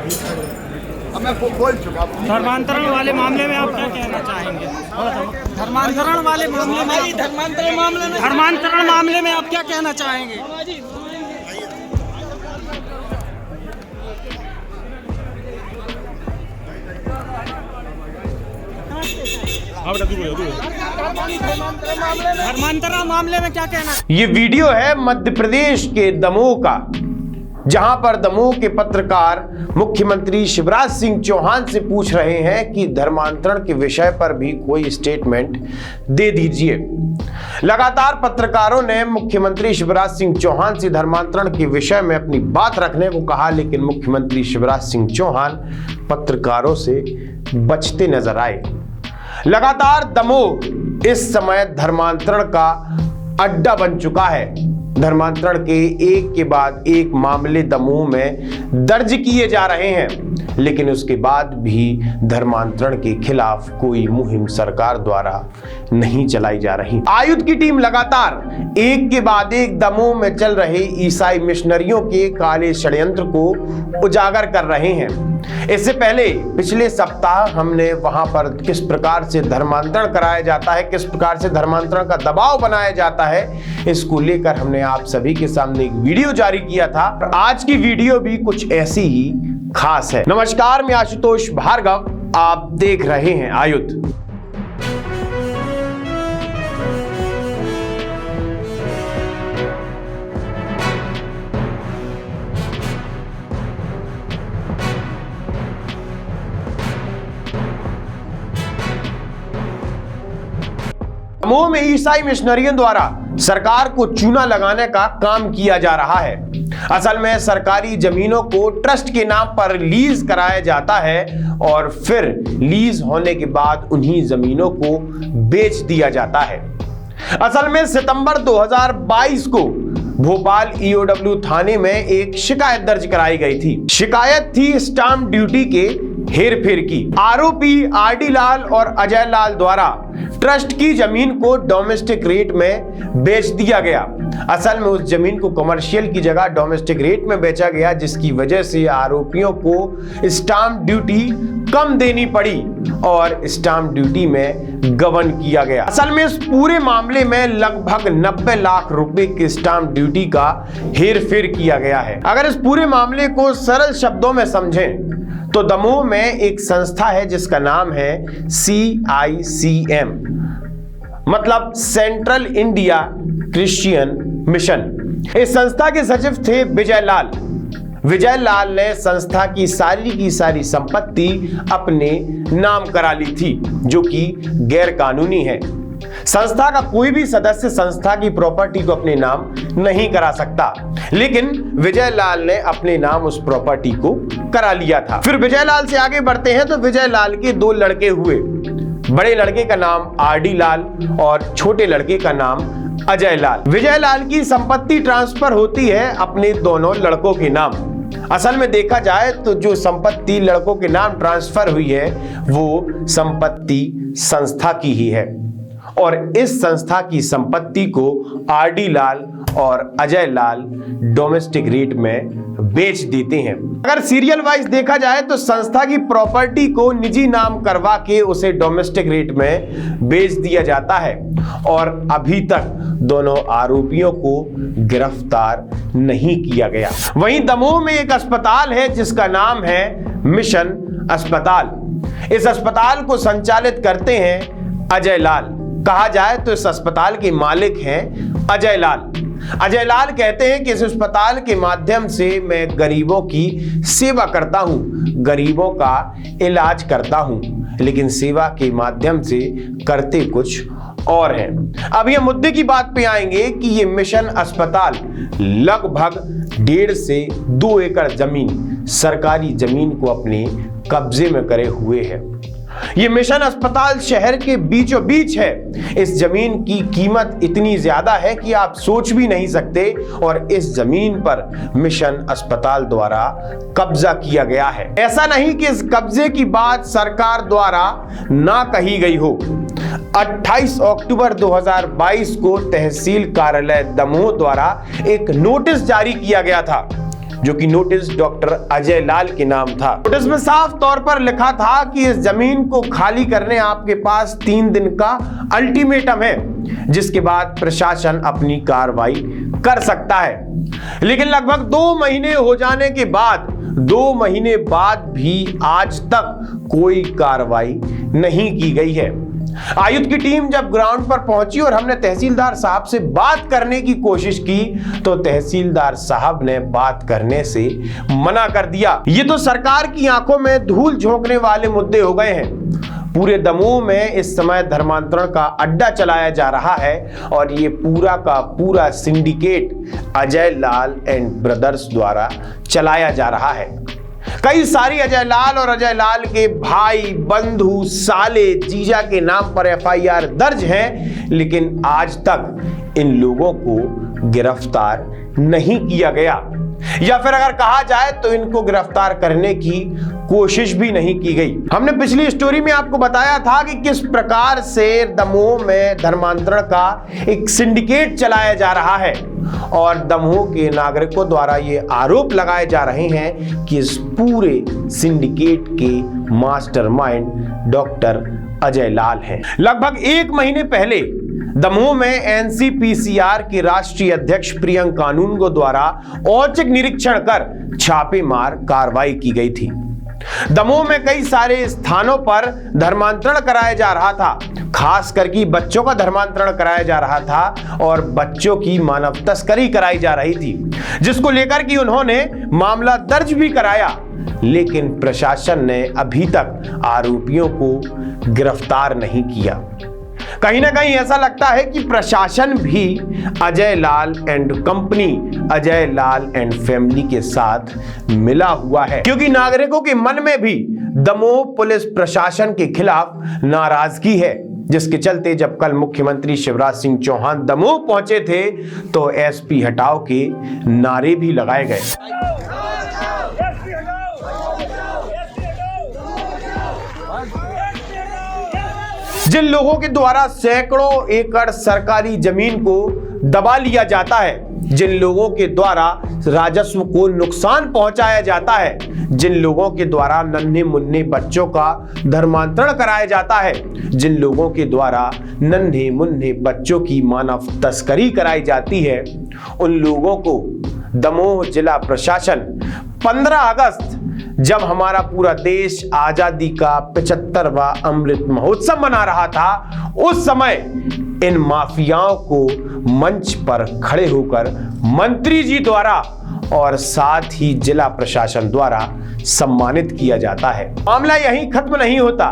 अब मैं बोल चुका। धर्मांतरण वाले मामले में आप क्या कहना चाहेंगे? धर्मांतरण वाले मामले में धर्मांतरण मामले में आप क्या कहना चाहेंगे? धर्मांतरण मामले में क्या कहना? ये वीडियो है मध्य प्रदेश के दमोह का, जहां पर दमोह के पत्रकार मुख्यमंत्री शिवराज सिंह चौहान से पूछ रहे हैं कि धर्मांतरण के विषय पर भी कोई स्टेटमेंट दे दीजिए। लगातार पत्रकारों ने मुख्यमंत्री शिवराज सिंह चौहान से धर्मांतरण के विषय में अपनी बात रखने को कहा, लेकिन मुख्यमंत्री शिवराज सिंह चौहान पत्रकारों से बचते नजर आए। लगातार दमोह इस समय धर्मांतरण का अड्डा बन चुका है। धर्मांतरण के एक के बाद एक मामले दमोह में दर्ज किए जा रहे हैं, लेकिन उसके बाद भी धर्मांतरण के खिलाफ कोई मुहिम सरकार द्वारा नहीं चलाई जा रही। आयुध की टीम लगातार एक के बाद एक दमोह में चल रहे ईसाई मिशनरियों के काले षड्यंत्र को उजागर कर रहे हैं। इससे पहले पिछले सप्ताह हमने वहां पर किस प्रकार से धर्मांतरण कराया जाता है, किस प्रकार से धर्मांतरण का दबाव बनाया जाता है, इसको लेकर हमने आप सभी के सामने एक वीडियो जारी किया था। आज की वीडियो भी कुछ ऐसी ही खास है। नमस्कार, मैं आशुतोष भार्गव, आप देख रहे हैं आयुध। दमोह में ईसाई मिशनरियों द्वारा सरकार को चूना लगाने का काम किया जा रहा है। असल में सरकारी जमीनों को ट्रस्ट के नाम पर लीज कराया जाता है और फिर लीज होने के बाद उन्हीं जमीनों को बेच दिया जाता है। असल में सितंबर 2022 को भोपाल ईओडब्ल्यू थाने में एक शिकायत दर्ज कराई गई थी। शिकायत थी स्टाम्प ड्यूटी के हेरफेर की। आरोपी आरडी लाल और अजय लाल द्वारा ट्रस्ट की जमीन को डोमेस्टिक रेट में बेच दिया गया। असल में उस जमीन को कमर्शियल की जगह डोमेस्टिक रेट में बेचा गया, जिसकी वजह से आरोपियों को स्टाम्प ड्यूटी कम देनी पड़ी और स्टाम्प ड्यूटी में गबन किया गया। असल में इस पूरे मामले में लगभग 90 लाख रुपए के स्टाम्प ड्यूटी का हेरफेर किया गया है। अगर इस पूरे मामले को सरल शब्दों में समझें तो दमोह में एक संस्था है जिसका नाम है CICM, मतलब सेंट्रल इंडिया क्रिश्चियन मिशन। इस संस्था के सचिव थे विजय लाल। विजय लाल ने संस्था की सारी संपत्ति अपने नाम करा ली थी, जो कि गैर कानूनी है। संस्था का कोई भी सदस्य संस्था की प्रॉपर्टी को अपने नाम नहीं करा सकता, लेकिन विजय लाल ने अपने नाम उस प्रॉपर्टी को करा लिया था। फिर विजय लाल से आगे बढ़ते हैं तो विजय लाल के दो लड़के हुए। बड़े लड़के का नाम आरडी लाल और छोटे लड़के का नाम अजय लाल। विजय लाल की संपत्ति ट्रांसफर होती है अपने दोनों लड़कों के नाम। असल में देखा जाए तो जो संपत्ति लड़कों के नाम ट्रांसफर हुई है वो संपत्ति संस्था की ही है और इस संस्था की संपत्ति को आरडी लाल और अजय लाल डोमेस्टिक रेट में बेच देते हैं। अगर सीरियल वाइज देखा जाए तो संस्था की प्रॉपर्टी को निजी नाम करवा के उसे डोमेस्टिक रेट में बेच दिया जाता है और अभी तक दोनों आरोपियों को गिरफ्तार नहीं किया गया। वहीं दमोह में एक अस्पताल है जिसका नाम है मिशन अस्पताल। इस अस्पताल को संचालित करते हैं अजय लाल। कहा जाए तो इस अस्पताल के मालिक हैं अजय लाल। अजय लाल कहते हैं कि इस अस्पताल के माध्यम से मैं गरीबों की सेवा करता हूं, गरीबों का इलाज करता हूं, लेकिन सेवा के माध्यम से करते कुछ और हैं। अब ये मुद्दे की बात पे आएंगे कि ये मिशन अस्पताल लगभग 1.5 से 2 एकड़ जमीन, सरकारी जमीन को अपने कब्जे में करे हुए है। ये मिशन अस्पताल शहर के बीचों बीच है। इस जमीन की कीमत इतनी ज्यादा है कि आप सोच भी नहीं सकते और इस जमीन पर मिशन अस्पताल द्वारा कब्जा किया गया है। ऐसा नहीं कि इस कब्जे की बात सरकार द्वारा ना कही गई हो। 28 अक्टूबर 2022 को तहसील कार्यालय दमोह द्वारा एक नोटिस जारी किया गया था जो कि नोटिस डॉक्टर अजय लाल के नाम था। नोटिस में साफ तौर पर लिखा था कि इस जमीन को खाली करने आपके पास 3 दिन का अल्टीमेटम है, जिसके बाद प्रशासन अपनी कार्रवाई कर सकता है। लेकिन लगभग 2 महीने हो जाने के बाद 2 महीने बाद भी आज तक कोई कार्रवाई नहीं की गई है। आयुक्त की टीम जब ग्राउंड पर पहुंची और हमने तहसीलदार साहब से बात करने की कोशिश की तो तहसीलदार साहब ने बात करने से मना कर दिया। ये तो सरकार की आंखों में धूल झोंकने वाले मुद्दे हो गए हैं। पूरे दमोह में इस समय धर्मांतरण का अड्डा चलाया जा रहा है और ये पूरा का पूरा syndicate Ajay Lal and brothers द्वारा चलाया जा रहा है। कई सारी अजय लाल और अजय लाल के भाई, बंधु, साले, जीजा के नाम पर एफआईआर दर्ज हैं, लेकिन आज तक इन लोगों को गिरफ्तार नहीं किया गया, या फिर अगर कहा जाए तो इनको गिरफ्तार करने की कोशिश भी नहीं की गई। हमने पिछली स्टोरी में आपको बताया था कि किस प्रकार से दमोह में धर्मांतरण का एक सिंडिकेट चलाया जा रहा है और दमोह के नागरिकों द्वारा ये आरोप लगाए जा रहे हैं कि इस पूरे सिंडिकेट के मास्टरमाइंड डॉक्टर अजय लाल हैं। लगभग 1 महीने पहले दमोह में एनसीपीसीआर के राष्ट्रीय अध्यक्ष प्रियंका कानूनगो द्वारा औचक निरीक्षण कर छापेमार कार्रवाई की गई थी। दमोह में कई सारे स्थानों पर धर्मांतरण कराया जा रहा था, खास करके बच्चों का धर्मांतरण कराया जा रहा था और बच्चों की मानव तस्करी कराई जा रही थी, जिसको लेकर कि उन्होंने मामला दर्ज भी कराया, लेकिन प्रशासन ने अभी तक आरोपियों को गिरफ्तार नहीं किया। कहीं ना कहीं ऐसा लगता है कि प्रशासन भी Ajay Lal and company, Ajay Lal and family के साथ मिला हुआ है, क्योंकि नागरिकों के मन में भी दमोह पुलिस प्रशासन के खिलाफ नाराजगी है, जिसके चलते जब कल मुख्यमंत्री शिवराज सिंह चौहान दमोह पहुंचे थे तो एसपी हटाओ के नारे भी लगाए गए। जिन लोगों के द्वारा सैकड़ों एकड़ सरकारी जमीन को दबा लिया जाता है, जिन लोगों के द्वारा राजस्व को नुकसान पहुंचाया जाता है, जिन लोगों के द्वारा नन्हे मुन्ने बच्चों का धर्मांतरण कराया जाता है, जिन लोगों के द्वारा नन्हे मुन्ने बच्चों की मानव तस्करी कराई जाती है, उन लोगों को दमोह जिला प्रशासन 15 अगस्त जब हमारा पूरा देश आजादी का 75वां अमृत महोत्सव मना रहा था, उस समय इन माफियाओं को मंच पर खड़े होकर मंत्री जी द्वारा और साथ ही जिला प्रशासन द्वारा सम्मानित किया जाता है। मामला यहीं खत्म नहीं होता।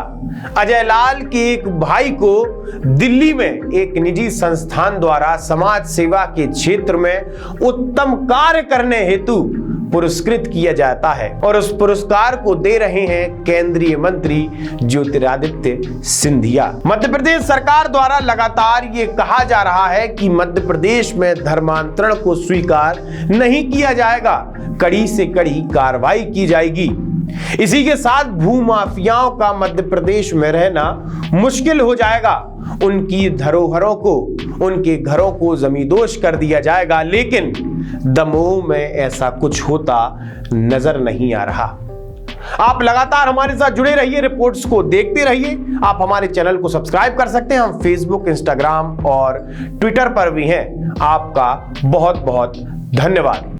अजय लाल के एक भाई को दिल्ली में एक निजी संस्थान द्वारा समाज सेवा के क्षेत्र में उत्तम कार्य करने हेतु पुरस्कृत किया जाता है और उस पुरस्कार को दे रहे हैं केंद्रीय मंत्री ज्योतिरादित्य सिंधिया। मध्य प्रदेश सरकार द्वारा लगातार ये कहा जा रहा है कि मध्य प्रदेश में धर्मांतरण को स्वीकार नहीं किया जाएगा, कड़ी से कड़ी कार्रवाई की जाएगी। इसी के साथ भूमाफियाओं का मध्य प्रदेश में रहना मुश्किल हो जाएगा, उनकी धरोहरों को, उनके घरों को जमींदोज कर दिया जाएगा, लेकिन दमोह में ऐसा कुछ होता नजर नहीं आ रहा। आप लगातार हमारे साथ जुड़े रहिए, रिपोर्ट्स को देखते रहिए। आप हमारे चैनल को सब्सक्राइब कर सकते हैं, हम फेसबुक, इंस्टाग्राम और ट्विटर पर भी हैं। आपका बहुत बहुत धन्यवाद।